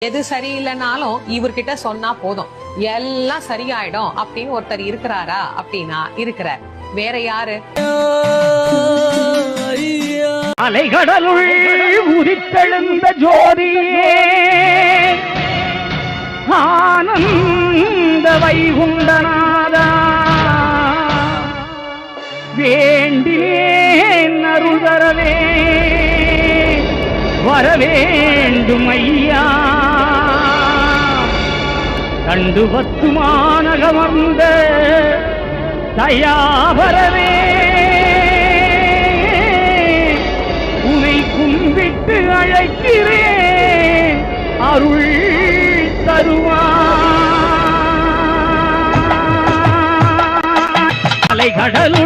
எது சரியில்லைனாலும் இவர்கிட்ட சொன்னா போதும் எல்லாம் சரியாயிடும் அப்படின்னு ஒருத்தர் இருக்கிறாரா அப்படின்னா இருக்கிறார். வேற யாரு? அலைகடலுள் உதித்தெழுந்த ஜோதியே ஆனந்த வைகுண்டநாதா வேண்டினேன் அருள் தரவே வரவேண்டும் ஐயா கண்டு பத்துமானகமர்ந்த தயாபரவே உனை கும்பிட்டு அழைக்கிறேன் அருள் தருவாய். அலைகடலுள்